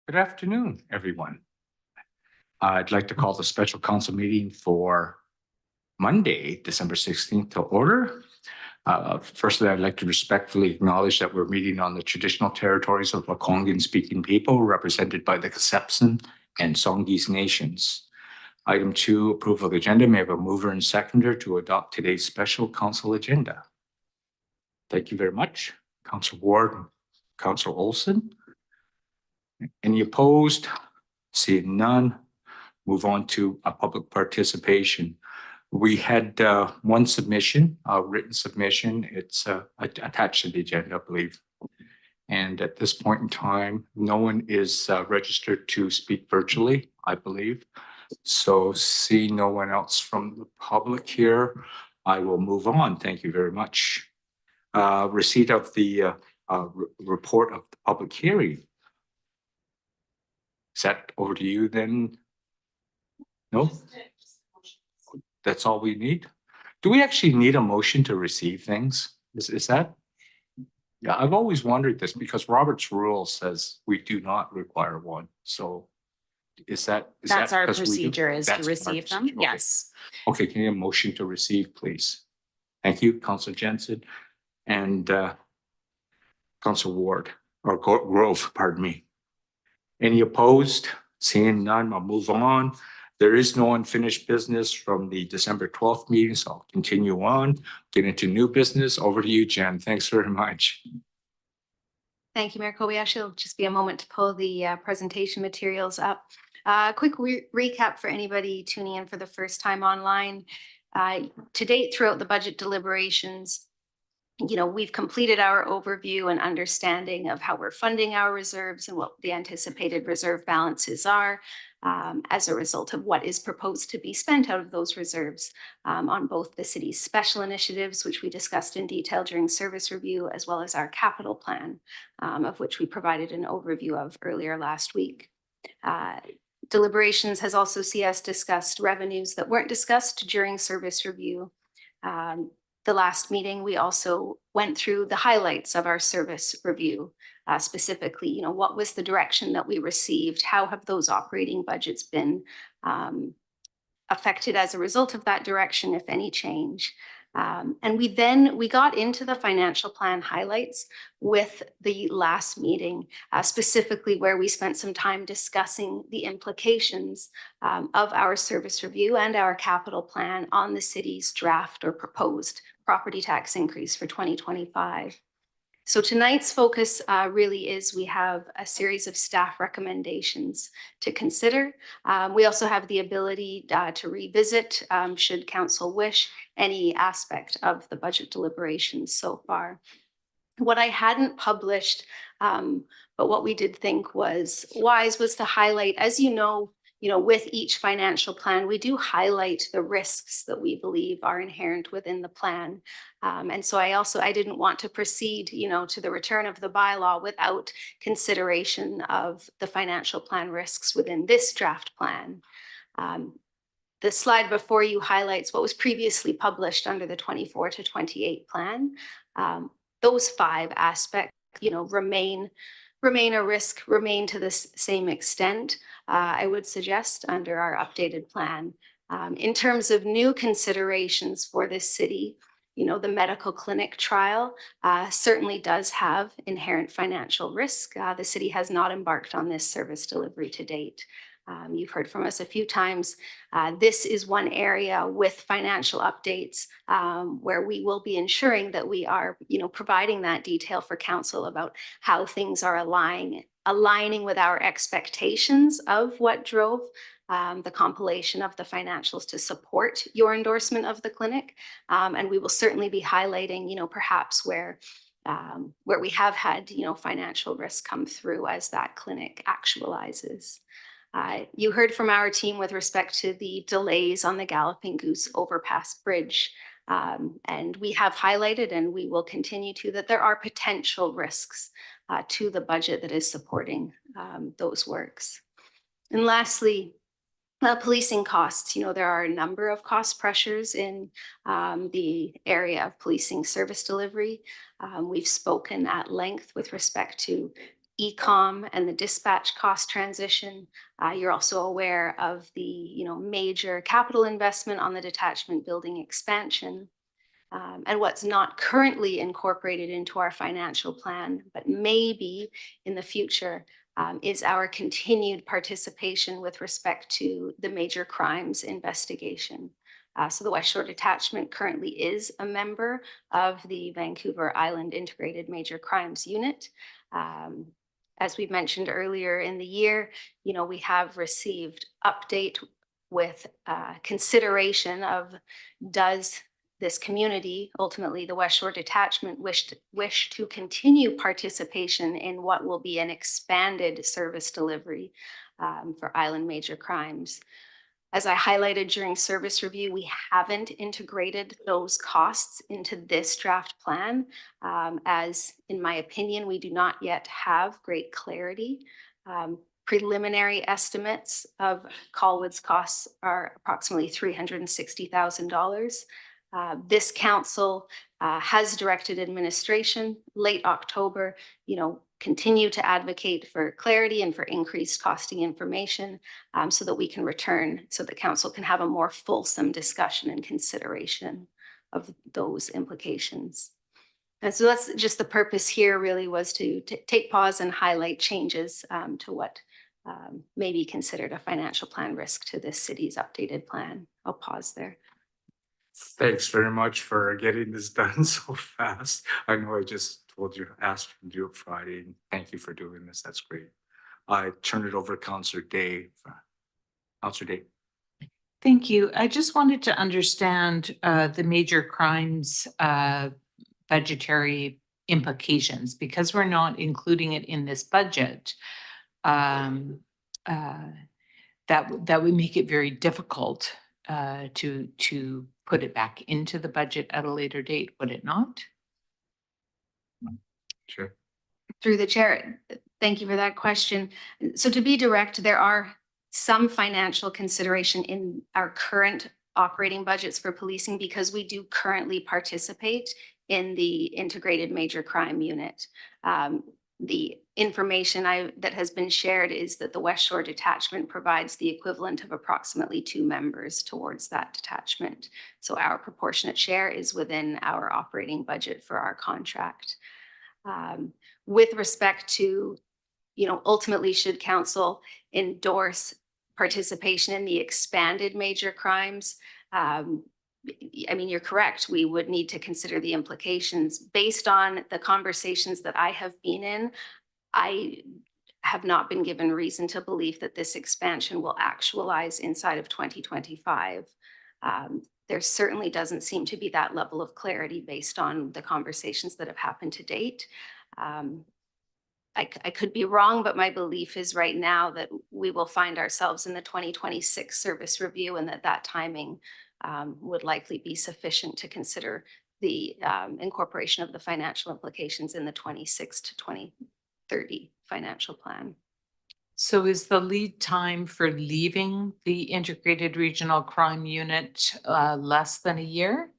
Good afternoon, everyone. I'd like to call the special council meeting for Monday, December 16th to order. Firstly, I'd like to respectfully acknowledge that we're meeting on the traditional territories of Lekwungen-speaking people represented by the Kasepsin and Songhees nations. Item 2, approval of the agenda. May I have a mover and seconder to adopt today's special council agenda? Thank you very much. Councillor Ward, Councillor Olson. Any opposed? Seeing none, move on to a public participation. We had one submission, a written submission. It's attached to the agenda, I believe. And at this point in time, no one is registered to speak virtually, I believe. So see no one else from the public here, I will move on. Thank you very much. Receipt of the report of the public hearing. Is that over to you then? No? That's all we need? Do we actually need a motion to receive things? Is that? Yeah, I've always wondered this because Robert's rule says we do not require one. So is that? That's our procedure, is to receive them. Okay. Yes. Okay, can you have a motion to receive, please? Thank you, Councillor Jensen and Councillor Ward, or Grove, pardon me. Any opposed? Seeing none, I'll move on. There is no unfinished business from the December 12th meeting, so I'll continue on. Get into new business. Over to you, Jen. Thanks very much. Thank you, Mayor Kobayashi. It'll just be a moment to pull the presentation materials up. Quick recap for anybody tuning in for the first time online. To date, throughout the budget deliberations, we've completed our overview and understanding of how we're funding our reserves and what the anticipated reserve balances are as a result of what is proposed to be spent out of those reserves on both the city's special initiatives, which we discussed in detail during service review, as well as our capital plan, of which we provided an overview of earlier last week. Deliberations has also seen us discussed revenues that weren't discussed during service review. The last meeting, we also went through the highlights of our service review, specifically, what was the direction that we received? How have those operating budgets been affected as a result of that direction, if any change? And we got into the financial plan highlights with the last meeting, specifically where we spent some time discussing the implications of our service review and our capital plan on the city's draft or proposed property tax increase for 2025. So tonight's focus really is we have a series of staff recommendations to consider. We also have the ability to revisit, should council wish, any aspect of the budget deliberations so far. What I hadn't published, but what we did think was wise was to highlight, as you know, with each financial plan, we do highlight the risks that we believe are inherent within the plan. And so I didn't want to proceed, to the return of the bylaw without consideration of the financial plan risks within this draft plan. The slide before you highlights what was previously published under the 24 to 28 plan. Those 5 aspects, remain a risk, remain to the same extent, I would suggest, under our updated plan. In terms of new considerations for this city, the medical clinic trial certainly does have inherent financial risk. The city has not embarked on this service delivery to date. You've heard from us a few times. This is one area with financial updates where we will be ensuring that we are, providing that detail for council about how things are aligning with our expectations of what drove the compilation of the financials to support your endorsement of the clinic. And we will certainly be highlighting, perhaps where we have had, financial risk come through as that clinic actualizes. You heard from our team with respect to the delays on the Galloping Goose Overpass Bridge. And we have highlighted, and we will continue to, that there are potential risks to the budget that is supporting those works. And lastly, policing costs. There are a number of cost pressures in the area of policing service delivery. We've spoken at length with respect to e-com and the dispatch cost transition. You're also aware of the major capital investment on the detachment building expansion. And what's not currently incorporated into our financial plan, but maybe in the future, is our continued participation with respect to the major crimes investigation. So the West Shore Detachment currently is a member of the Vancouver Island Integrated Major Crimes Unit. As we mentioned earlier in the year, we have received update with consideration of does this community, ultimately the West Shore Detachment, wish to continue participation in what will be an expanded service delivery for island major crimes. As I highlighted during service review, we haven't integrated those costs into this draft plan, as in my opinion, we do not yet have great clarity. Preliminary estimates of Colwood's costs are approximately $360,000. This council has directed administration late October, continue to advocate for clarity and for increased costing information so that we can return, so the council can have a more fulsome discussion and consideration of those implications. And so that's just the purpose here really, was to take pause and highlight changes to what may be considered a financial plan risk to this city's updated plan. I'll pause there. Thanks very much for getting this done so fast. I know I just told you, asked you to do it Friday, and thank you for doing this. That's great. I turn it over to Councillor Day. Councillor Day. Thank you. I just wanted to understand the major crimes budgetary implications, because we're not including it in this budget. That would make it very difficult to put it back into the budget at a later date, would it not? Sure. Through the chair, thank you for that question. So to be direct, there are some financial consideration in our current operating budgets for policing, because we do currently participate in the integrated major crime unit. The information that has been shared is that the West Shore Detachment provides the equivalent of approximately 2 members towards that detachment. So our proportionate share is within our operating budget for our contract. With respect to, ultimately, should council endorse participation in the expanded major crimes, you're correct. We would need to consider the implications. Based on the conversations that I have been in, I have not been given reason to believe that this expansion will actualize inside of 2025. There certainly doesn't seem to be that level of clarity based on the conversations that have happened to date. I could be wrong, but my belief is right now that we will find ourselves in the 2026 service review, and that timing would likely be sufficient to consider the incorporation of the financial implications in the 26 to 2030 financial plan. So is the lead time for leaving the integrated regional crime unit less than a year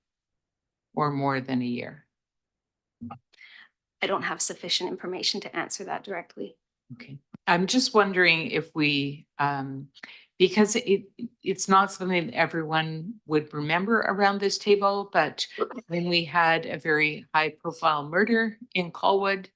or more than a year? I don't have sufficient information to answer that directly. Okay. I'm just wondering if we, because it's not something that everyone would remember around this table, but when we had a very high profile murder in Colwood,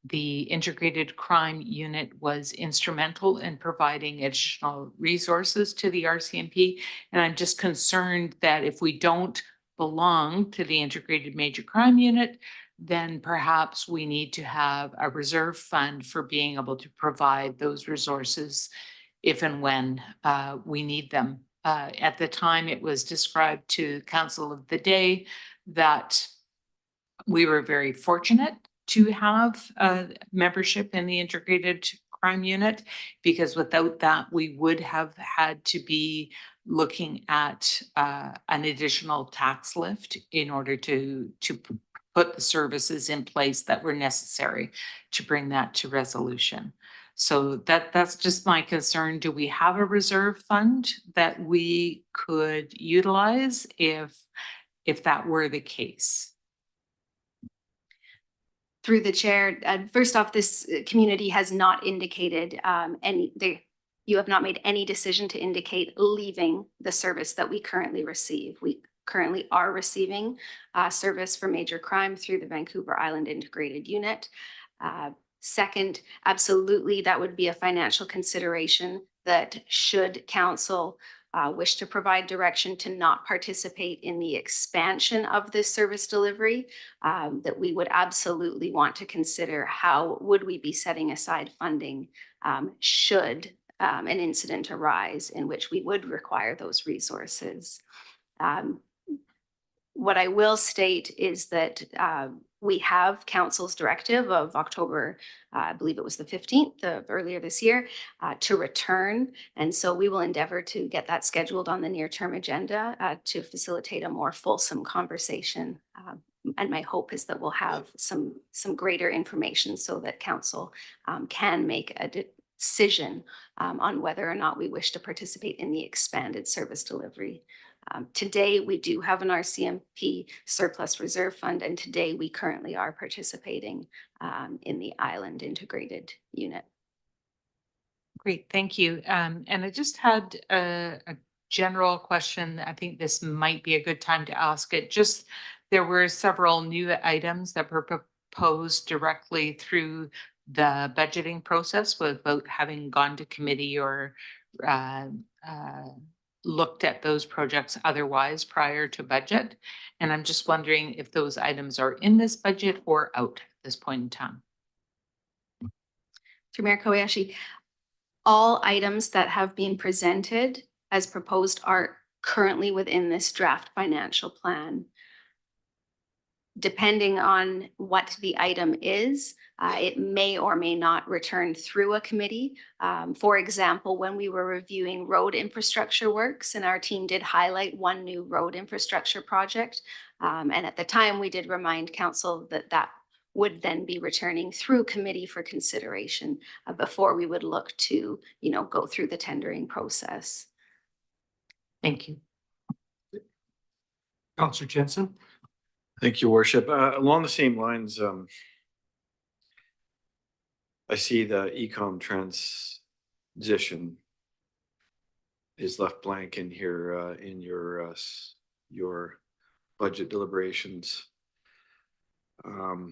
the integrated crime unit was instrumental in providing additional resources to the RCMP. And I'm just concerned that if we don't belong to the integrated major crime unit, then perhaps we need to have a reserve fund for being able to provide those resources if and when we need them. At the time, it was described to Council of the Day that we were very fortunate to have membership in the integrated crime unit, because without that, we would have had to be looking at an additional tax lift in order to put the services in place that were necessary to bring that to resolution. So that's just my concern. Do we have a reserve fund that we could utilize if that were the case? Through the chair, first off, this community has not indicated you have not made any decision to indicate leaving the service that we currently receive. We currently are receiving service for major crime through the Vancouver Island Integrated Unit. Second, absolutely, that would be a financial consideration that should council wish to provide direction to not participate in the expansion of this service delivery, that we would absolutely want to consider how would we be setting aside funding should an incident arise in which we would require those resources. What I will state is that we have council's directive of October, I believe it was the 15th of earlier this year, to return. And so we will endeavor to get that scheduled on the near-term agenda to facilitate a more fulsome conversation. And my hope is that we'll have some greater information so that council can make a decision on whether or not we wish to participate in the expanded service delivery. Today, we do have an RCMP surplus reserve fund, and today we currently are participating in the Island Integrated Unit. Great, thank you. And I just had a general question. I think this might be a good time to ask it. Just there were several new items that were proposed directly through the budgeting process without having gone to committee or looked at those projects otherwise prior to budget. And I'm just wondering if those items are in this budget or out at this point in time. Through Mayor Kobayashi, all items that have been presented as proposed are currently within this draft financial plan. Depending on what the item is, it may or may not return through a committee. For example, when we were reviewing road infrastructure works, and our team did highlight one new road infrastructure project. And at the time, we did remind council that that would then be returning through committee for consideration before we would look to, go through the tendering process. Thank you. Councillor Jensen. Thank you, Worship. Along the same lines, I see the ecom transition is left blank in here in your budget deliberations. Can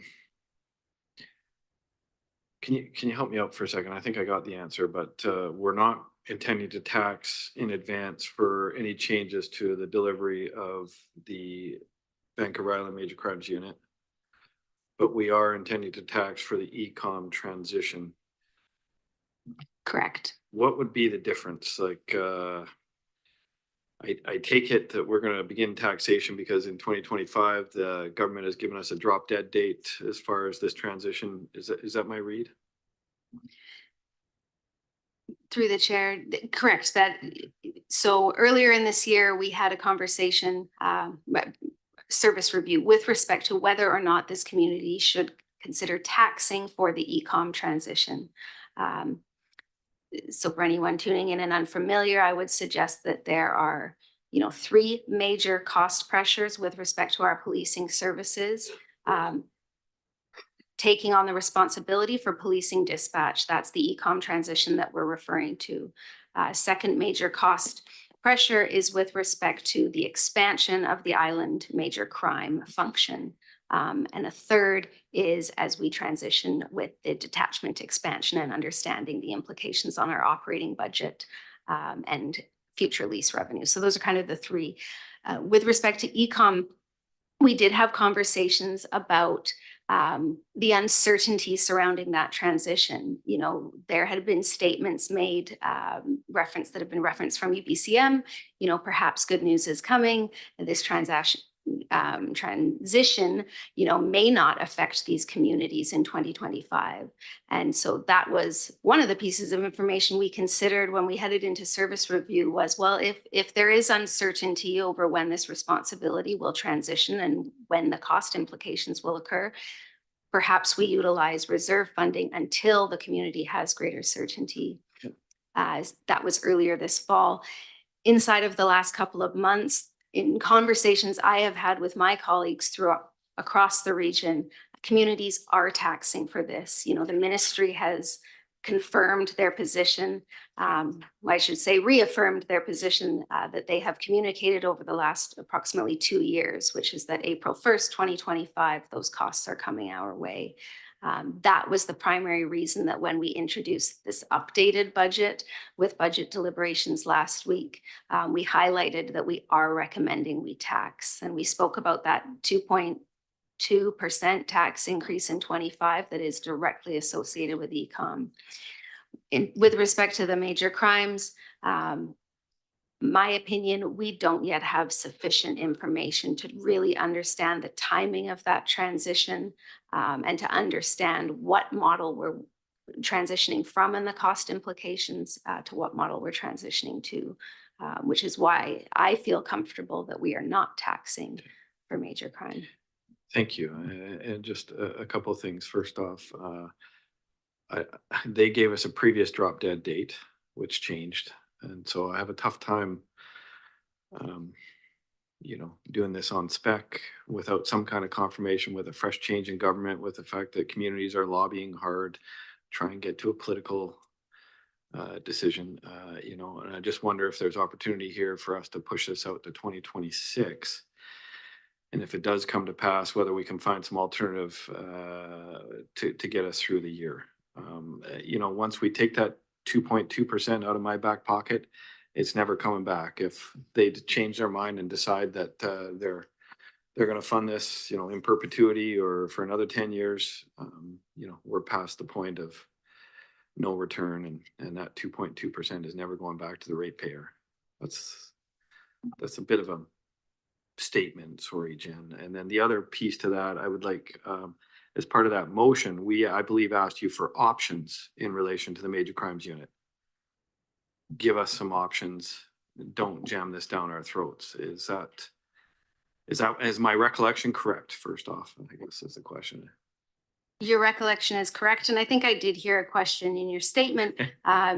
you help me out for a second? I think I got the answer, but we're not intending to tax in advance for any changes to the delivery of the Vancouver Island Major Crimes Unit, but we are intending to tax for the ecom transition. Correct. What would be the difference? Like, I take it that we're going to begin taxation because in 2025 the government has given us a drop dead date as far as this transition. Is that my read? Through the chair, correct. So earlier in this year we had a conversation, service review with respect to whether or not this community should consider taxing for the ecom transition. So for anyone tuning in and unfamiliar, I would suggest that there are, three major cost pressures with respect to our policing services. Taking on the responsibility for policing dispatch, that's the ecom transition that we're referring to. Second major cost pressure is with respect to the expansion of the island major crime function. And a third is as we transition with the detachment expansion and understanding the implications on our operating budget and future lease revenue. So those are kind of the three. With respect to ecom, we did have conversations about the uncertainty surrounding that transition. There had been statements made, that have been referenced from UBCM, perhaps good news is coming. This transition, may not affect these communities in 2025. And so that was one of the pieces of information we considered when we headed into service review was, well, if there is uncertainty over when this responsibility will transition and when the cost implications will occur, perhaps we utilize reserve funding until the community has greater certainty. That was earlier this fall. Inside of the last couple of months, in conversations I have had with my colleagues across the region, communities are taxing for this. You know, the ministry has confirmed their position, I should say reaffirmed their position that they have communicated over the last approximately 2 years, which is that April 1st, 2025, those costs are coming our way. That was the primary reason that when we introduced this updated budget with budget deliberations last week, we highlighted that we are recommending we tax. And we spoke about that 2.2% tax increase in 25 that is directly associated with ecom. With respect to the major crimes, my opinion, we don't yet have sufficient information to really understand the timing of that transition and to understand what model we're transitioning from and the cost implications to what model we're transitioning to, which is why I feel comfortable that we are not taxing for major crime. Thank you. And just a couple of things. First off, they gave us a previous drop dead date, which changed. And so I have a tough time, you know, doing this on spec without some kind of confirmation, with a fresh change in government, with the fact that communities are lobbying hard, try and get to a political decision, you know, and I just wonder if there's opportunity here for us to push this out to 2026. And if it does come to pass, whether we can find some alternative to get us through the year. You know, once we take that 2.2% out of my back pocket, it's never coming back. If they change their mind and decide that they're going to fund this, you know, in perpetuity or for another 10 years, you know, we're past the point of no return, and that 2.2% is never going back to the ratepayer. That's a bit of a statement, sorry, Jen. And then the other piece to that, I would like, as part of that motion, we, I believe, asked you for options in relation to the major crimes unit. Give us some options. Don't jam this down our throats. Is my recollection correct? First off, I guess is the question. Your recollection is correct. And I think I did hear a question in your statement.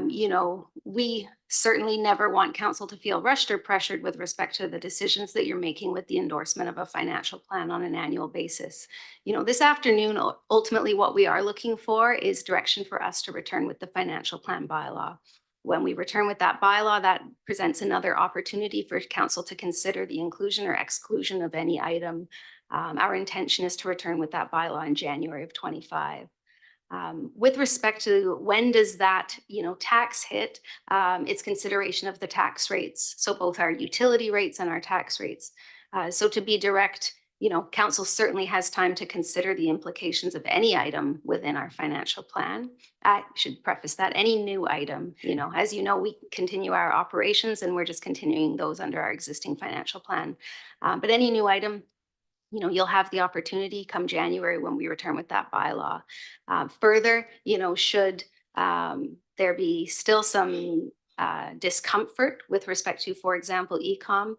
You know, we certainly never want council to feel rushed or pressured with respect to the decisions that you're making with the endorsement of a financial plan on an annual basis. You know, this afternoon, ultimately what we are looking for is direction for us to return with the financial plan bylaw. When we return with that bylaw, that presents another opportunity for council to consider the inclusion or exclusion of any item. Our intention is to return with that bylaw in January of 25. With respect to when does that, you know, tax hit, it's consideration of the tax rates. So both our utility rates and our tax rates. So to be direct, you know, council certainly has time to consider the implications of any item within our financial plan. I should preface that any new item, you know, as you know, we continue our operations and we're just continuing those under our existing financial plan. But any new item, you know, you'll have the opportunity come January when we return with that bylaw. Further, you know, should there be still some discomfort with respect to, for example, ecom,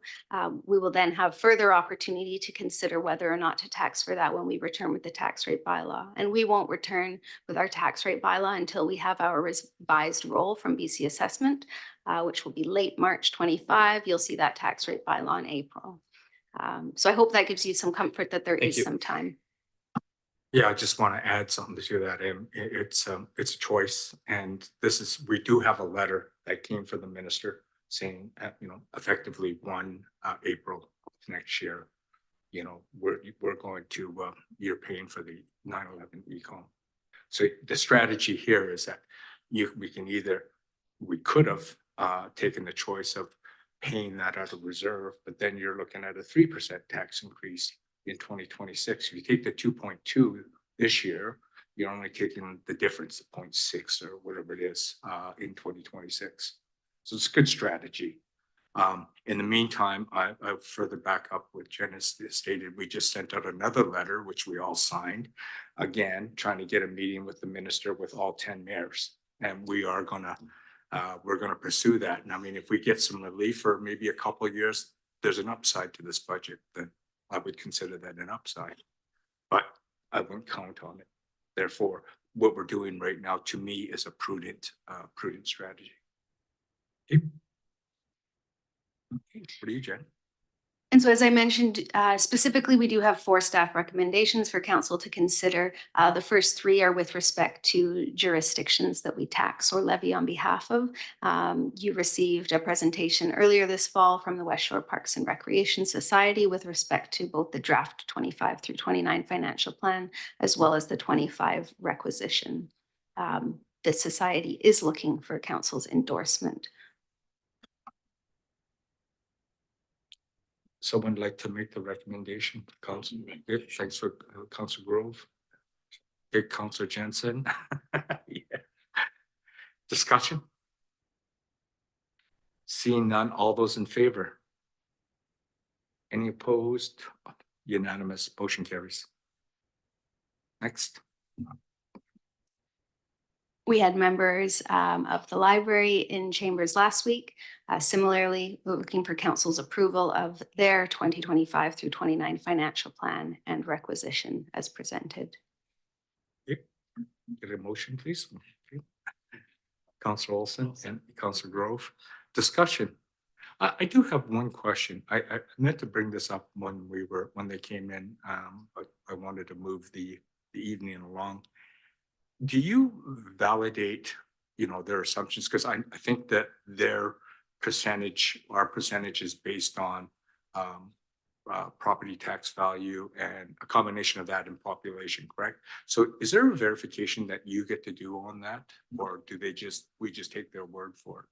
we will then have further opportunity to consider whether or not to tax for that when we return with the tax rate bylaw. And we won't return with our tax rate bylaw until we have our revised roll from BC Assessment, which will be late March 25. You'll see that tax rate bylaw in April. So I hope that gives you some comfort that there is some time. Yeah, I just want to add something to that. It's a choice, and we do have a letter that came from the minister saying, you know, effectively 1 April next year, you know, we're going to you're paying for the 9/11 econ. So the strategy here is that we could have taken the choice of paying that out of reserve, but then you're looking at a 3% tax increase in 2026. If you take the 2.2 this year, you're only taking the difference, 0.6 or whatever it is, in 2026. So it's a good strategy. In the meantime, I further back up what Jenn has stated. We just sent out another letter, which we all signed, again, trying to get a meeting with the minister with all 10 mayors. And we're going to pursue that. And I mean, if we get some relief for maybe a couple of years, there's an upside to this budget, then I would consider that an upside, but I wouldn't count on it. Therefore, what we're doing right now, to me, is a prudent strategy. Okay. What are you, Jen? And so as I mentioned, specifically, we do have 4 staff recommendations for council to consider. The first 3 are with respect to jurisdictions that we tax or levy on behalf of. You received a presentation earlier this fall from the West Shore Parks and Recreation Society with respect to both the draft 25 through 29 financial plan, as well as the 25 requisition. The society is looking for council's endorsement. Someone like to make the recommendation? Council, thanks for Council Grove. Okay, Councilor Jensen. Yeah. Discussion? Seeing none, all those in favor? Any opposed? Unanimous, motion carries. Next. We had members of the library in chambers last week. Similarly, we're looking for council's approval of their 2025 through 29 financial plan and requisition as presented. Get a motion, please. Okay. Councilor Olson and Councilor Grove. Discussion. I do have one question. I meant to bring this up when they came in, but I wanted to move the evening along. Do you validate, their assumptions? Because I think that our percentage is based on property tax value and a combination of that and population, correct? So is there a verification that you get to do on that, or do we just take their word for it?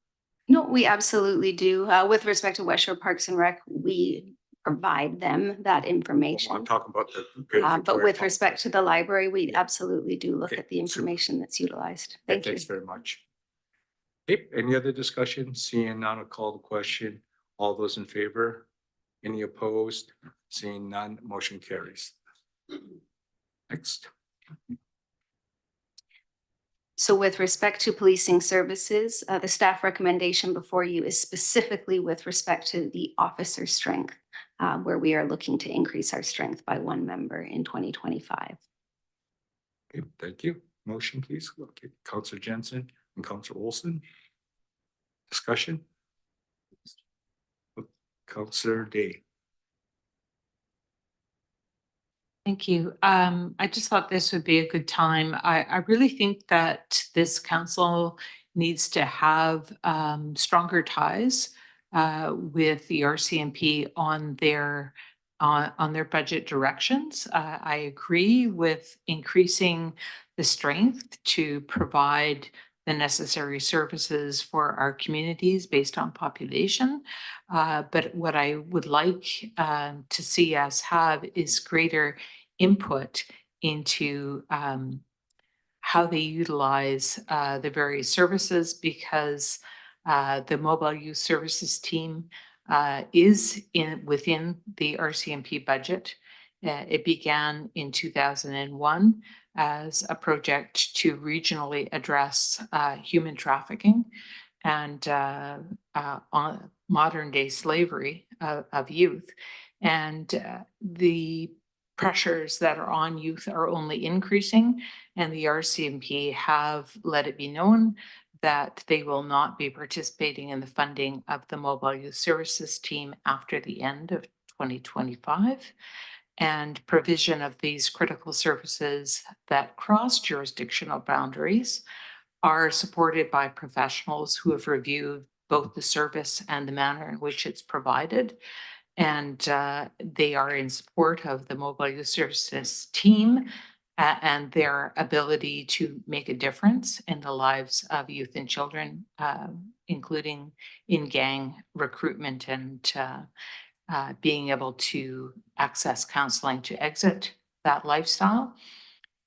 No, we absolutely do. With respect to West Shore Parks and Rec, we provide them that information. I'm talking about the. But with respect to the library, we absolutely do look Okay, at the information that's utilized. Thank you. Thanks very much. Okay, any other discussion? Seeing none, I'll call the question. All those in favor? Any opposed? Seeing none, motion carries. Next. So with respect to policing services, the staff recommendation before you is specifically with respect to the officer strength, where we are looking to increase our strength by 1 member in 2025. Okay, thank you. Motion, please. Okay, Councilor Jensen and Councilor Olson. Discussion. Councilor Day. Thank you. I just thought this would be a good time. I really think that this council needs to have stronger ties with the RCMP on their budget directions. I agree with increasing the strength to provide the necessary services for our communities based on population. But what I would like to see us have is greater input into how they utilize the various services, because the mobile youth services team is within the RCMP budget. It began in 2001 as a project to regionally address human trafficking and on modern day slavery of youth. And the pressures that are on youth are only increasing, and the RCMP have let it be known that they will not be participating in the funding of the mobile youth services team after the end of 2025. And provision of these critical services that cross jurisdictional boundaries are supported by professionals who have reviewed both the service and the manner in which it's provided. And they are in support of the mobile youth services team and their ability to make a difference in the lives of youth and children, including in gang recruitment and being able to access counseling to exit that lifestyle.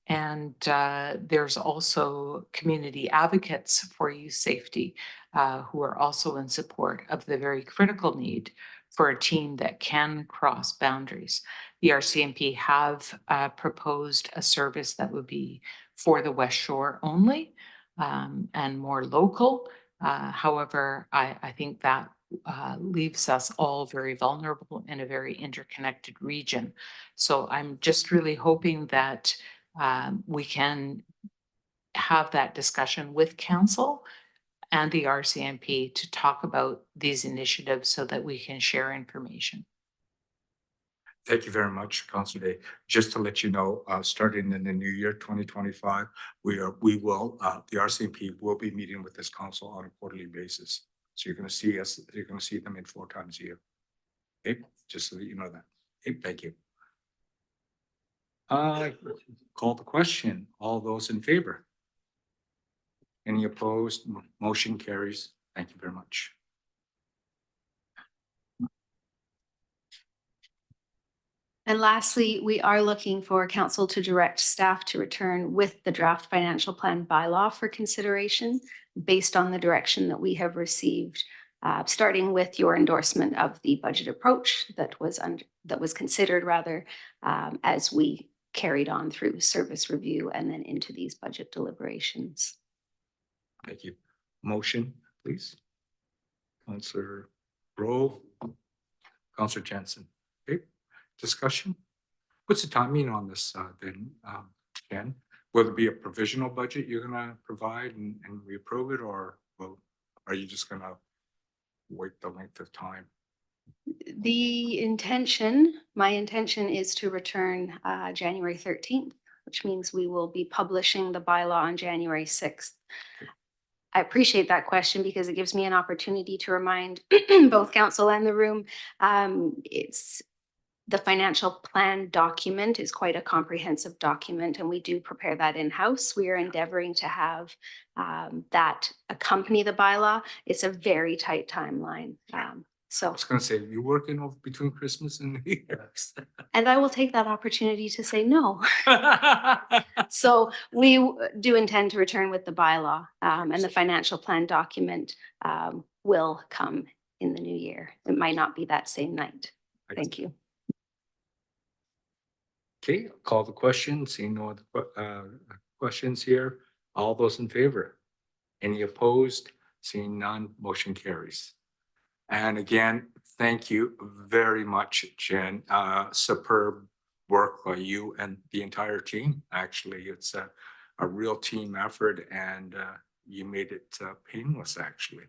And there's also community advocates for youth safety who are also in support of the very critical need for a team that can cross boundaries. The RCMP have proposed a service that would be for the West Shore only and more local. However, I think that leaves us all very vulnerable in a very interconnected region. So I'm just really hoping that we can have that discussion with council and the RCMP to talk about these initiatives so that we can share information. Thank you very much, Councilor Day. Just to let you know, starting in the new year, 2025, the RCMP will be meeting with this council on a quarterly basis. So you're going to see us, you're going to see them in 4 times a year. Okay, just so that you know that. Okay, thank you. Call the question. All those in favor? Any opposed? Motion carries. Thank you very much. And lastly, we are looking for council to direct staff to return with the draft financial plan bylaw for consideration based on the direction that we have received, starting with your endorsement of the budget approach that was considered as we carried on through service review and then into these budget deliberations. Thank you. Motion, please. Councillor Rowe, Councillor Jensen. Okay. Discussion. What's the timing on this then, Jen? Will it be a provisional budget you're going to provide and we approve it, or are you just going to wait the length of time? My intention is to return January 13th, which means we will be publishing the bylaw on January 6th. I appreciate that question because it gives me an opportunity to remind both council and the room. The financial plan document is quite a comprehensive document, and we do prepare that in-house. We are endeavoring to have that accompany the bylaw. It's a very tight timeline. I was going to say, you're working between Christmas and New Year's. And I will take that opportunity to say no. So we do intend to return with the bylaw, and the financial plan document will come in the new year. It might not be that same night. Thank you. Okay, I'll call the question. Seeing no other questions here. All those in favor? Any opposed? Seeing none, motion carries. And again, thank you very much, Jen. Superb work by you and the entire team. Actually, it's a real team effort, and you made it painless, actually.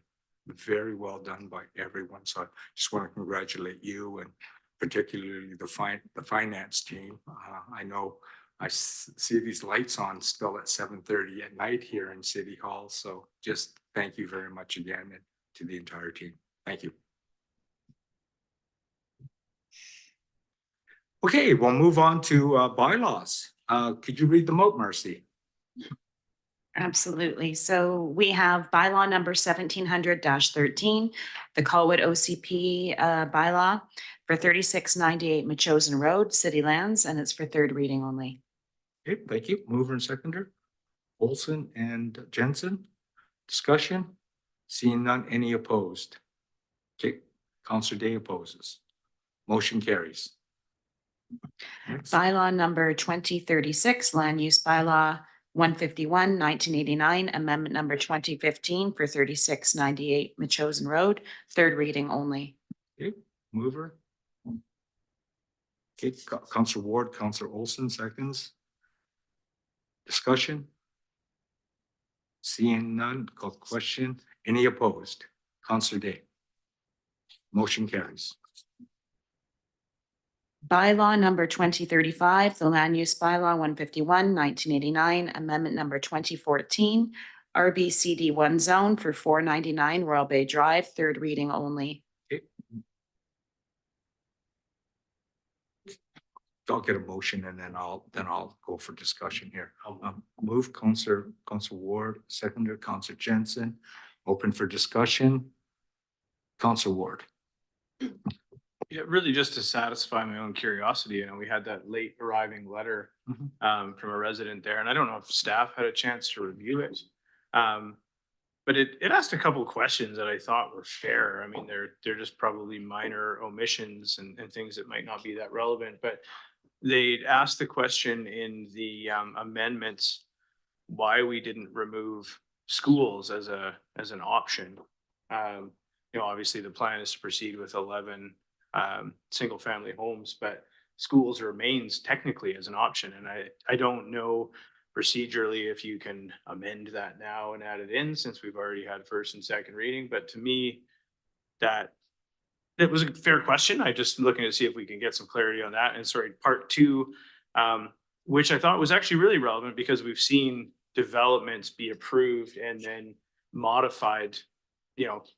Very well done by everyone. So I just want to congratulate you, and particularly the finance team. I know I see these lights on still at 7:30 at night here in City Hall. So just thank you very much again, and to the entire team. Thank you. Okay, we'll move on to bylaws. Could you read them out, Marcy? Absolutely. So we have bylaw number 1700-13, the Colwood OCP bylaw for 3698 Metchosin Road, City Lands, and it's for third reading only. Okay, thank you. Mover and seconder, Olson and Jensen. Discussion? Seeing none, any opposed? Okay, Councillor Day opposes. Motion carries. Next. Bylaw number 2036, land use bylaw 151, 1989, amendment number 2015 for 3698 Metchosin Road, third reading only. Okay, mover. Okay, Councillor Ward, Councillor Olson, seconds. Discussion? Seeing none, call the question. Any opposed? Councillor Day. Motion carries. Bylaw number 2035, the land use bylaw 151, 1989, amendment number 2014, RBCD1 zone for 499 Royal Bay Drive, third reading only. Okay. I'll get a motion and then I'll go for discussion here. Move Councillor Ward, seconder Councillor Jensen. Open for discussion. Councillor Ward. Yeah, really just to satisfy my own curiosity. We had that late arriving letter from a resident there, and I don't know if staff had a chance to review it. But it asked a couple of questions that I thought were fair. I mean, they're just probably minor omissions and things that might not be that relevant, but they asked the question in the amendments why we didn't remove schools as an option. Obviously the plan is to proceed with 11 single family homes, but schools remains technically as an option. And I don't know procedurally if you can amend that now and add it in, since we've already had first and second reading. But to me, that It was a fair question. I just looking to see if we can get some clarity on that. And sorry, part two, which I thought was actually really relevant because we've seen developments be approved and then modified,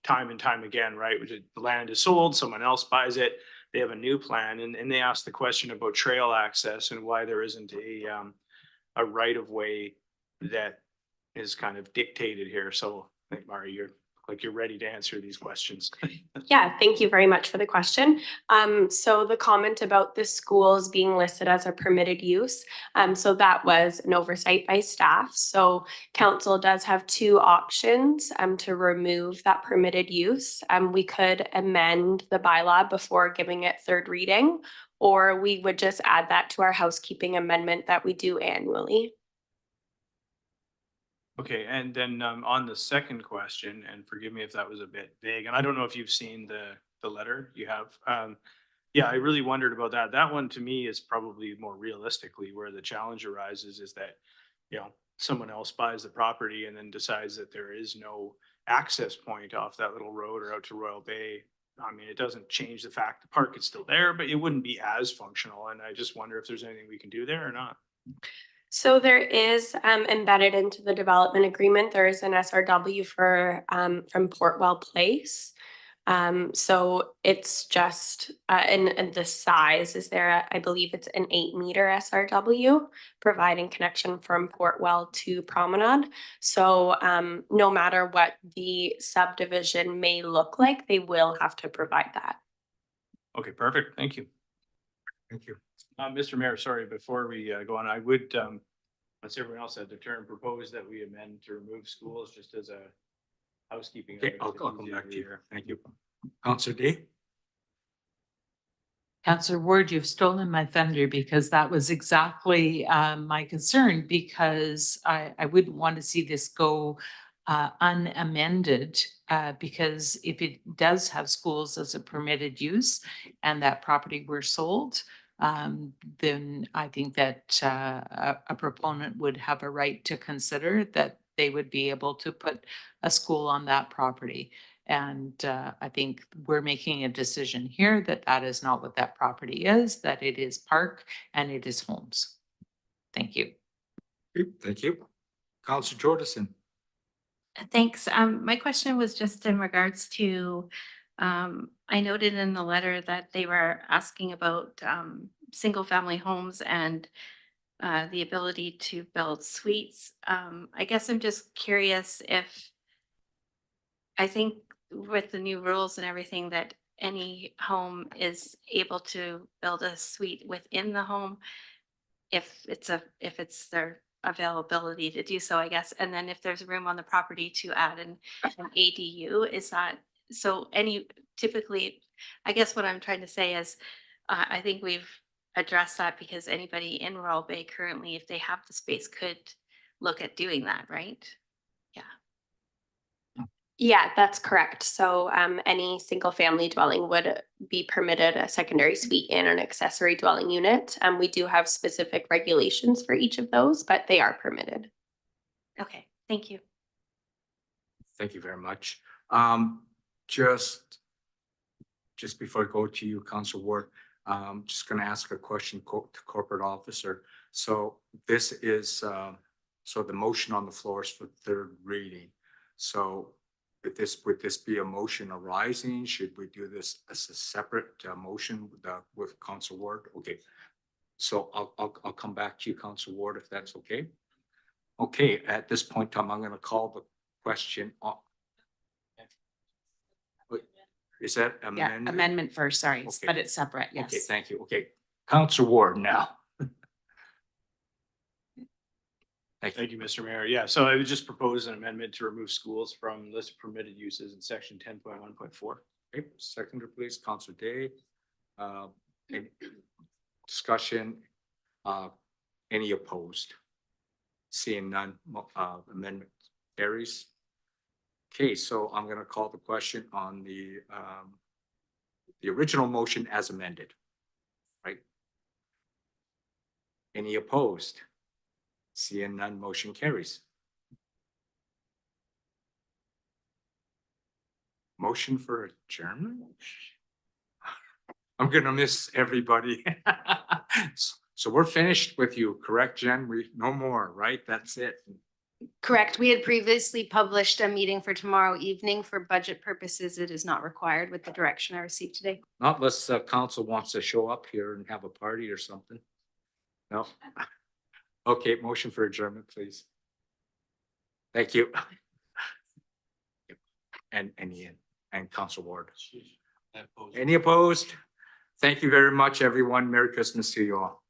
time and time again, right? Which is, the land is sold, someone else buys it, they have a new plan, and they asked the question about trail access and why there isn't a right of way that is kind of dictated here. So I think, Mari, you're ready to answer these questions. Yeah, thank you very much for the question. So the comment about the schools being listed as a permitted use, so that was an oversight by staff. So council does have two options to remove that permitted use. We could amend the bylaw before giving it third reading, or we would just add that to our housekeeping amendment that we do annually. Okay, and then on the second question, and forgive me if that was a bit vague, and I don't know if you've seen the letter you have. Yeah, I really wondered about that. That one to me is probably more realistically where the challenge arises is that, someone else buys the property and then decides that there is no access point off that little road or out to Royal Bay. I mean, it doesn't change the fact the park is still there, but it wouldn't be as functional. And I just wonder if there's anything we can do there or not. So there is embedded into the development agreement, there is an SRW for from Portwell Place. So it's just and the size is there, I believe it's an 8-meter SRW providing connection from Portwell to Promenade. So no matter what the subdivision may look like, they will have to provide that. Okay, perfect. Thank you. Thank you. Mr. Mayor, sorry, before we go on, I would, as everyone else said, the term propose that we amend to remove schools just as a housekeeping. Okay, I'll come back to you. Thank you. Councillor Day? Councillor Ward, you've stolen my thunder because that was exactly my concern, because I wouldn't want to see this go unamended, because if it does have schools as a permitted use and that property were sold, then I think that a proponent would have a right to consider that they would be able to put a school on that property. And I think we're making a decision here that that is not what that property is, that it is park and it is homes. Thank you. Thank you. Councillor Jordison? Thanks. My question was just in regards to, I noted in the letter that they were asking about single family homes and the ability to build suites. I guess I'm just curious if, I think with the new rules and everything, that any home is able to build a suite within the home if it's their availability to do so, I guess. And then if there's room on the property to add an ADU, is that so? Typically, I guess what I'm trying to say is, I think we've addressed that because anybody in Royal Bay currently, if they have the space, could look at doing that, right? Yeah, that's correct. So any single family dwelling would be permitted a secondary suite in an accessory dwelling unit. We do have specific regulations for each of those, but they are permitted. Okay, thank you. Thank you very much. Just before I go to you, Councillor Ward, just going to ask a question to corporate officer. So this is, so the motion on the floor is for third reading. So would this be a motion arising? Should we do this as a separate motion with Councillor Ward? Okay. So I'll come back to you, Councillor Ward, if that's okay. Okay, at this point in time, I'm going to call the question on. Is that amendment? Yeah, amendment first, sorry, Okay. but it's separate, yes. Okay, thank you. Okay, Councillor Ward now. Thank you, Mr. Mayor. Yeah, so I would just propose an amendment to remove schools from list of permitted uses in section 10.1.4. Okay, seconder, please, Councillor Day. Any discussion? Any opposed? Seeing none, amendment carries. Okay, so I'm going to call the question on the original motion as amended. Right? Any opposed? Seeing none, motion carries. Motion for adjournment? I'm gonna miss everybody. So we're finished with you, correct, Jen? No more, right? That's it. Correct. We had previously published a meeting for tomorrow evening. For budget purposes, it is not required with the direction I received today. Not unless council wants to show up here and have a party or something. No. Okay, motion for adjournment, please. Thank you. And Ian and Council Ward. Any opposed? Thank you very much, everyone. Merry Christmas to you all.